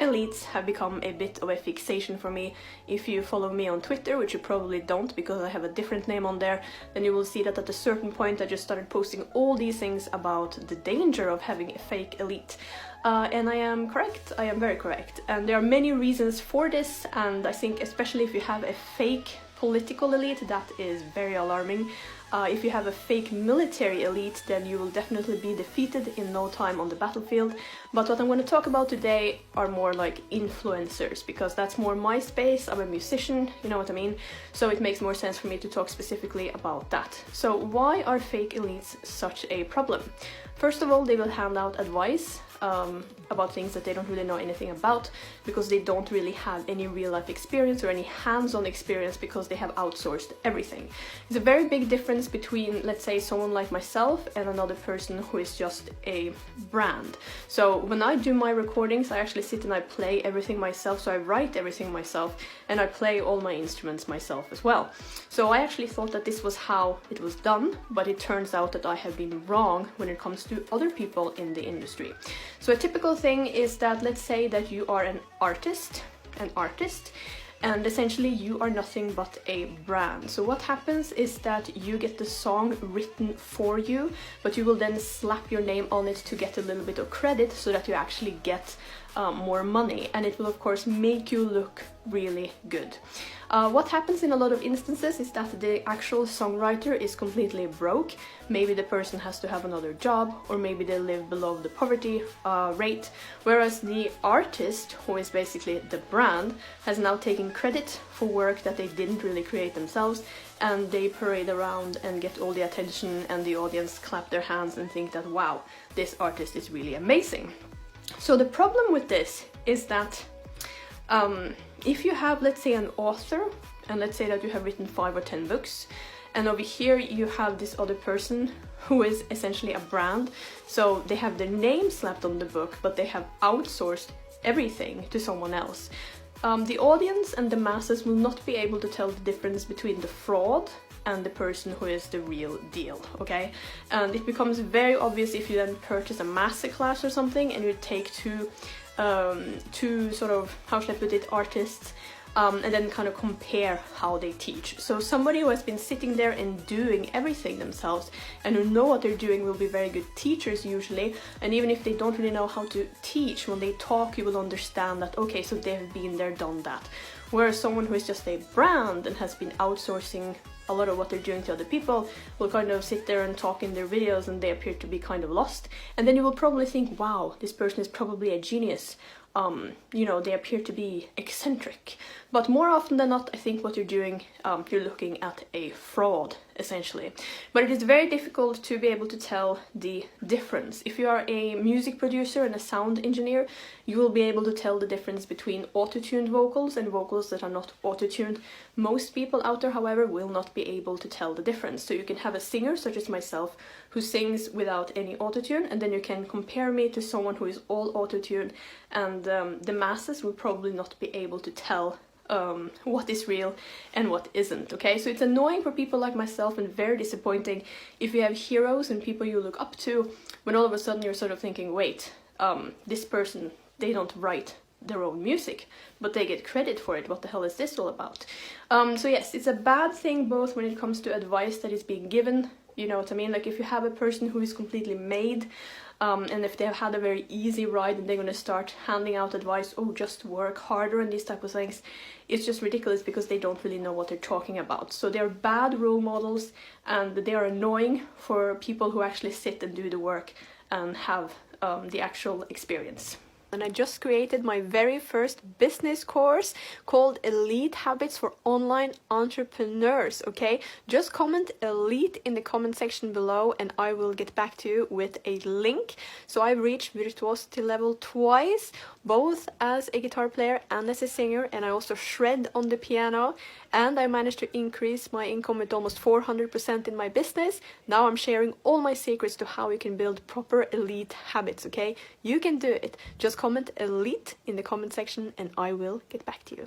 elites have become a bit of a fixation for me. If you follow me on Twitter, which you probably don't because I have a different name on there, then you will see that at a certain point I just started posting all these things about the danger of having a fake elite. And I am correct, I am very correct. And there are many reasons for this, and I think especially if you have a fake political elite, that is very alarming. If you have a fake military elite, then you will definitely be defeated in no time on the battlefield. But what I'm going to talk about today are more like influencers, because that's more my space. I'm a musician, you know what I mean? So it makes more sense for me to talk specifically about that. So why are fake elites such a problem? First of all, they will hand out advice about things that they don't really know anything about, because they don't really have any real-life experience or any hands-on experience, because they have outsourced everything. It's a very big difference between, let's say, someone like myself and another person who is just a brand. So when I do my recordings, I actually sit and I play everything myself, so I write everything myself and I play all my instruments myself as well. So I actually thought that this was how it was done, but it turns out that I have been wrong when it comes to other people in the industry. So a typical thing is that, let's say that you are an artist, and essentially you are nothing but a brand. So what happens is that you get the song written for you, but you will then slap your name on it to get a little bit of credit so that you actually get more money, and it will of course make you look really good. What happens in a lot of instances is that the actual songwriter is completely broke. Maybe the person has to have another job, or maybe they live below the poverty rate, whereas the artist, who is basically the brand, has now taken credit for work that they didn't really create themselves, and they parade around and get all the attention, and the audience clap their hands and think that, wow, this artist is really amazing. So the problem with this is that if you have, let's say, an author, and let's say that you have written 5 or 10 books, and over here you have this other person who is essentially a brand, so they have their name slapped on the book, but they have outsourced everything to someone else. The audience and the masses will not be able to tell the difference between the fraud and the person who is the real deal, okay? And it becomes very obvious if you then purchase a masterclass or something and you take two sort of, how should I put it, artists, and then kind of compare how they teach. So somebody who has been sitting there and doing everything themselves and who know what they're doing will be very good teachers usually, and even if they don't really know how to teach, when they talk you will understand that, okay, so they've been there, done that. Whereas someone who is just a brand and has been outsourcing a lot of what they're doing to other people will kind of sit there and talk in their videos, and they appear to be kind of lost, and then you will probably think, wow, this person is probably a genius. You know, they appear to be eccentric. But more often than not, I think what you're doing, you're looking at a fraud, essentially. But it is very difficult to be able to tell the difference. If you are a music producer and a sound engineer, you will be able to tell the difference between auto-tuned vocals and vocals that are not auto-tuned. Most people out there, however, will not be able to tell the difference. So you can have a singer, such as myself, who sings without any auto-tune, and then you can compare me to someone who is all auto-tuned, and the masses will probably not be able to tell what is real and what isn't, okay? So it's annoying for people like myself and very disappointing if you have heroes and people you look up to, when all of a sudden you're sort of thinking, wait, this person, they don't write their own music, but they get credit for it. What the hell is this all about? So yes, it's a bad thing both when it comes to advice that is being given, you know what I mean? Like if you have a person who is completely made, and if they have had a very easy ride and they're going to start handing out advice, oh, just work harder and these type of things, it's just ridiculous because they don't really know what they're talking about. So they're bad role models, and they are annoying for people who actually sit and do the work and have the actual experience. And I just created my very first business course called Elite Habits for Online Entrepreneurs, okay? Just comment elite in the comment section below and I will get back to you with a link. So I've reached virtuosity level twice, both as a guitar player and as a singer, and I also shred on the piano, and I managed to increase my income with almost 400% in my business. Now I'm sharing all my secrets to how you can build proper elite habits, okay? You can do it. Just comment elite in the comment section and I will get back to you.